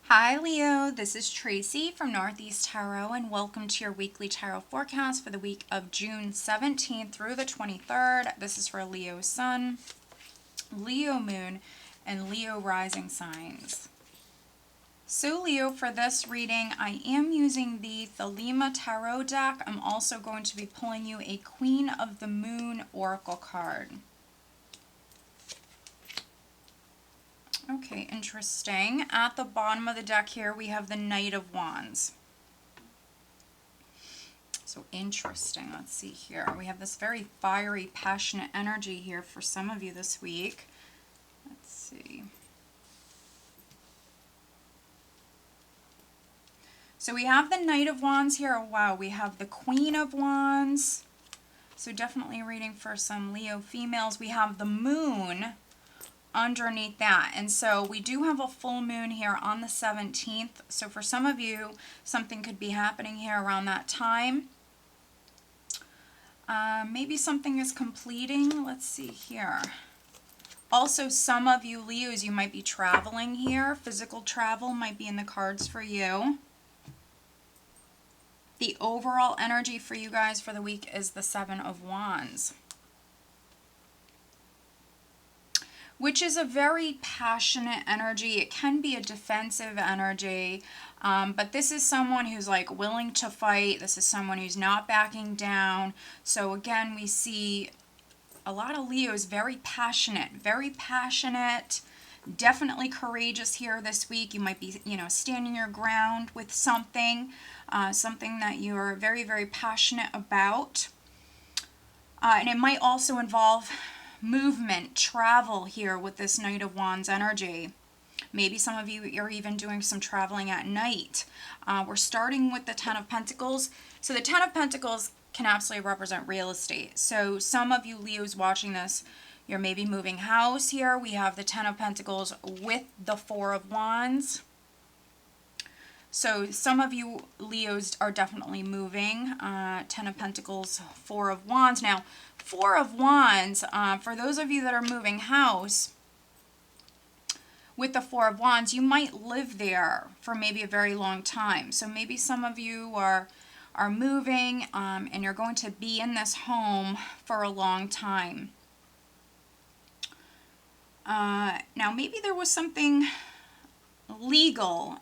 Hi Leo, this is Tracy from Northeast Tarot and welcome to your weekly tarot forecast for the week of June 17th through the 23rd. This is for Leo Sun, Leo Moon, and Leo Rising signs. So Leo, for this reading, I am using the Thelema Tarot deck. I'm also going to be pulling you a Queen of the Moon Oracle card. Okay, interesting. At the bottom of the deck here, we have the Knight of Wands. So interesting. Let's see here. We have this very fiery, passionate energy here for some of you this week. Let's see. So we have the Knight of Wands here. Oh, wow, we have the Queen of Wands. So definitely reading for some Leo females. We have the Moon underneath that, and so we do have a full moon here on the 17th, so for some of you something could be happening here around that time. Maybe something is completing. Let's see here. Also, some of you Leos, you might be traveling here. Physical travel might be in the cards for you. The overall energy for you guys for the week is the Seven of Wands, which is a very passionate energy. It can be a defensive energy, but this is someone who's like willing to fight. This is someone who's not backing down. So again, we see a lot of Leos very passionate, definitely courageous here this week. You might be, standing your ground with something, something that you're very, very passionate about. And it might also involve movement, travel here with this Knight of Wands energy. Maybe some of you are even doing some traveling at night. We're starting with the Ten of Pentacles. So the Ten of Pentacles can absolutely represent real estate. So some of you Leos watching this, you're maybe moving house here. We have the Ten of Pentacles with the Four of Wands. So some of you Leos are definitely moving. Ten of Pentacles, Four of Wands. Now, Four of Wands, for those of you that are moving house, with the Four of Wands, you might live there for maybe a very long time. So maybe some of you are moving and you're going to be in this home for a long time. Now, maybe there was something legal.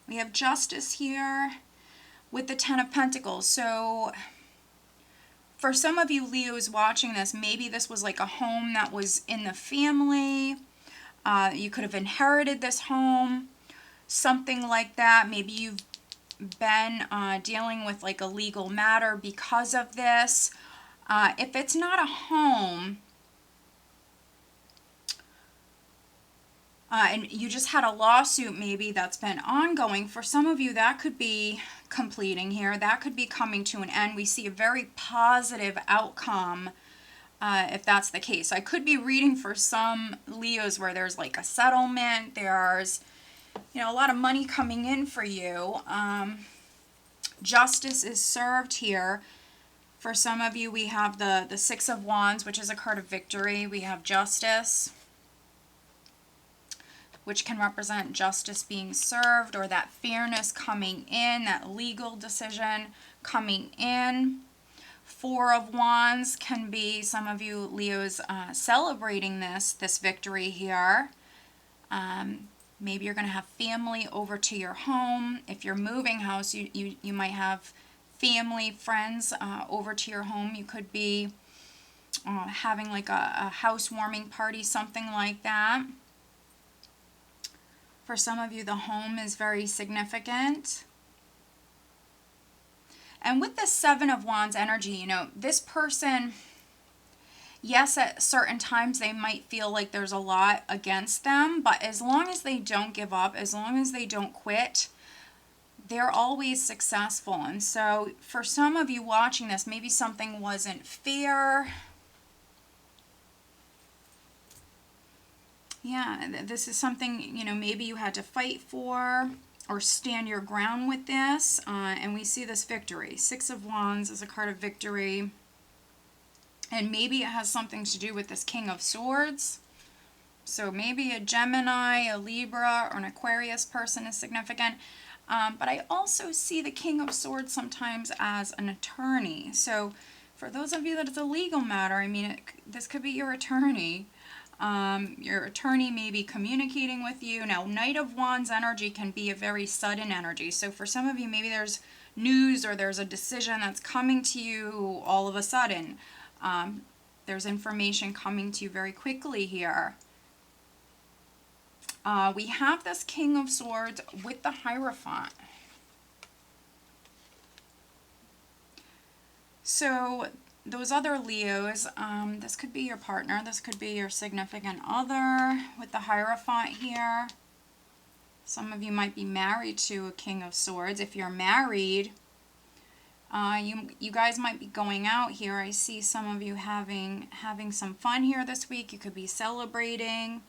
We have Justice here with the Ten of Pentacles. So for some of you Leos watching this, maybe this was like a home that was in the family. You could have inherited this home, something like that. Maybe you've been dealing with like a legal matter because of this. If it's not a home, and you just had a lawsuit maybe that's been ongoing, for some of you that could be completing here. That could be coming to an end. We see a very positive outcome if that's the case. I could be reading for some Leos where there's like a settlement. There's, a lot of money coming in for you. Justice is served here. For some of you, we have the Six of Wands, which is a card of victory. We have Justice, which can represent justice being served or that fairness coming in, that legal decision coming in. Four of Wands can be some of you Leos celebrating this victory here. Maybe you're going to have family over to your home. If you're moving house, you might have family, friends over to your home. You could be having like a housewarming party, something like that. For some of you, the home is very significant. And with the Seven of Wands energy, this person, yes, at certain times they might feel like there's a lot against them, but as long as they don't give up, as long as they don't quit, they're always successful. And so for some of you watching this, maybe something wasn't fair. Yeah, this is something, maybe you had to fight for or stand your ground with this. And we see this victory. Six of Wands is a card of victory. And maybe it has something to do with this King of Swords. So maybe a Gemini, a Libra, or an Aquarius person is significant. But I also see the King of Swords sometimes as an attorney. So for those of you that it's a legal matter, I mean, this could be your attorney. Your attorney may be communicating with you. Now, Knight of Wands energy can be a very sudden energy. So for some of you, maybe there's news or there's a decision that's coming to you all of a sudden. There's information coming to you very quickly here. We have this King of Swords with the Hierophant. So those other Leos, this could be your partner, this could be your significant other with the Hierophant here. Some of you might be married to a King of Swords. If you're married, you guys might be going out here. I see some of you having some fun here this week. You could be celebrating.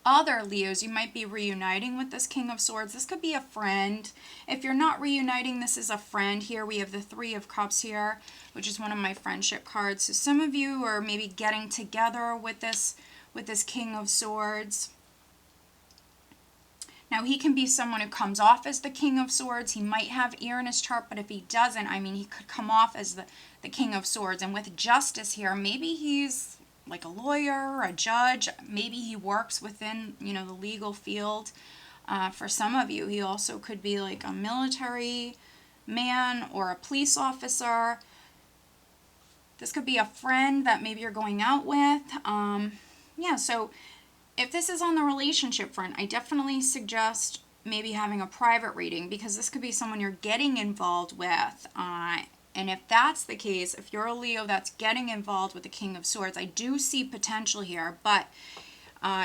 Other Leos, you might be reuniting with this King of Swords. This could be a friend. If you're not reuniting, this is a friend here. We have the Three of Cups here, which is one of my friendship cards. So some of you are maybe getting together with this King of Swords. Now, he can be someone who comes off as the King of Swords. He might have ear in his chart, but if he doesn't, I mean, he could come off as the King of Swords. And with Justice here, maybe he's like a lawyer, a judge, maybe he works within, the legal field. For some of you, he also could be like a military man or a police officer. This could be a friend that maybe you're going out with. Yeah, so if this is on the relationship front, I definitely suggest maybe having a private reading, because this could be someone you're getting involved with. And if that's the case, if you're a Leo that's getting involved with the King of Swords, I do see potential here, but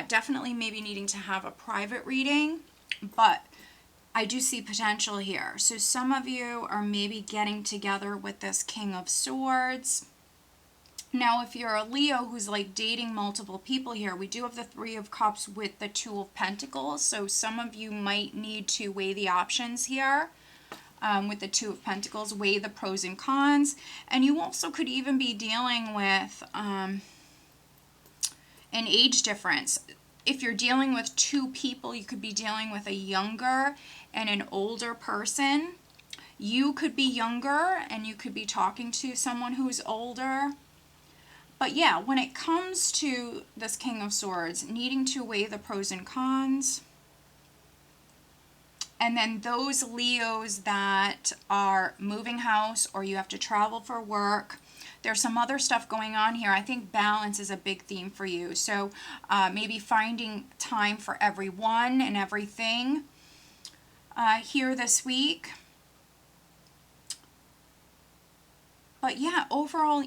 definitely maybe needing to have a private reading, but I do see potential here. So some of you are maybe getting together with this King of Swords. Now, if you're a Leo who's like dating multiple people here, we do have the Three of Cups with the Two of Pentacles. So some of you might need to weigh the options here. With the Two of Pentacles, weigh the pros and cons. And you also could even be dealing with an age difference. If you're dealing with two people, you could be dealing with a younger and an older person. You could be younger and you could be talking to someone who's older. But yeah, when it comes to this King of Swords, needing to weigh the pros and cons. And then those Leos that are moving house or you have to travel for work, there's some other stuff going on here. I think balance is a big theme for you. So maybe finding time for everyone and everything here this week. But yeah, overall,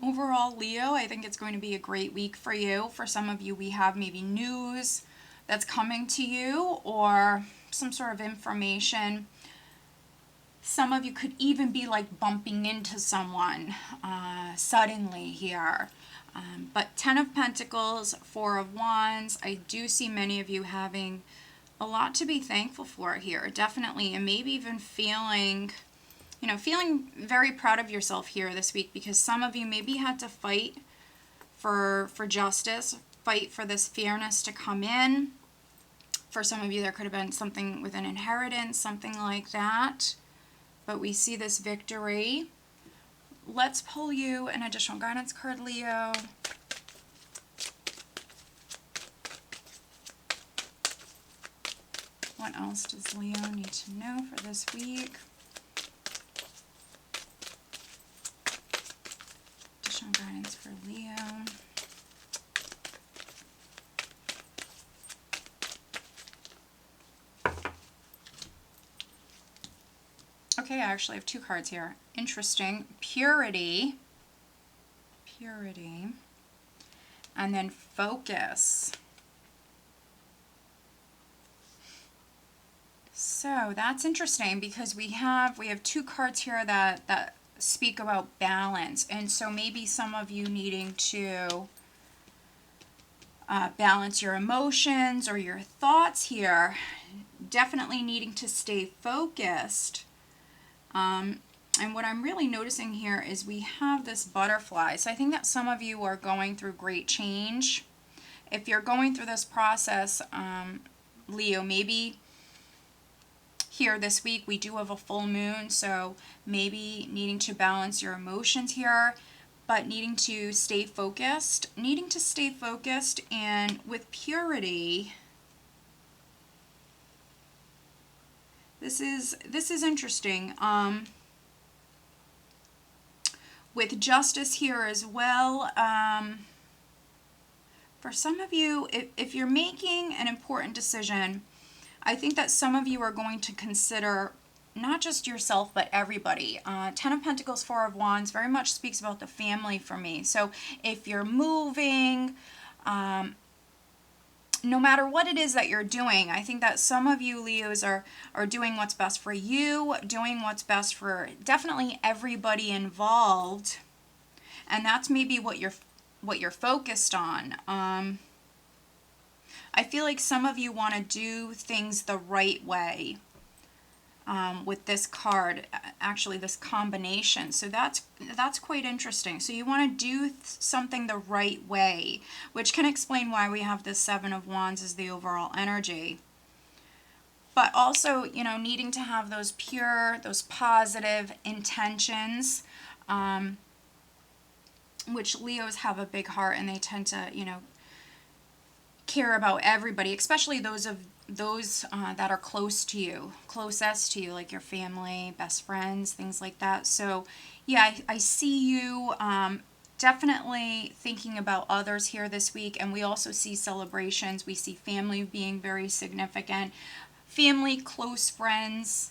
overall Leo, I think it's going to be a great week for you. For some of you, we have maybe news that's coming to you or some sort of information. Some of you could even be like bumping into someone suddenly here. But 10 of Pentacles, 4 of Wands, I do see many of you having a lot to be thankful for here, definitely. And maybe even feeling very proud of yourself here this week, because some of you maybe had to fight for justice, fight for this fairness to come in. For some of you, there could have been something with an inheritance, something like that. But we see this victory. Let's pull you an additional guidance card, Leo. What else does Leo need to know for this week? Additional guidance for Leo. Okay, I actually have two cards here. Interesting. Purity. Purity. And then focus. So that's interesting, because we have two cards here that speak about balance. And so maybe some of you needing to balance your emotions or your thoughts here. Definitely needing to stay focused. And what I'm really noticing here is we have this butterfly. So I think that some of you are going through great change. if you're going through this process, Leo, maybe here this week we do have a full moon, so maybe needing to balance your emotions here, but needing to stay focused, and with purity, this is interesting. With justice here as well, for some of you, if you're making an important decision, I think that some of you are going to consider not just yourself, but everybody. Ten of Pentacles, Four of Wands very much speaks about the family for me. So if you're moving, no matter what it is that you're doing, I think that some of you Leos are doing what's best for you, doing what's best for definitely everybody involved. And that's maybe what you're focused on. I feel like some of you want to do things the right way with this card, actually this combination. So that's quite interesting. So you want to do something the right way, which can explain why we have this Seven of Wands as the overall energy. But also, you know, needing to have those pure, those positive intentions, which Leos have a big heart and they tend to, you know, care about everybody, especially those that are closest to you, like your family, best friends, things like that. So yeah, I see you definitely thinking about others here this week, and we also see celebrations. We see family being very significant, family, close friends.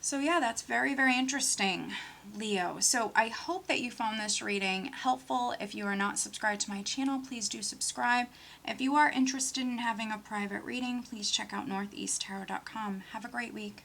So yeah, that's very, very interesting, Leo. So I hope that you found this reading helpful. If you are not subscribed to my channel, please do subscribe. If you are interested in having a private reading, please check out northeasttarot.com. Have a great week.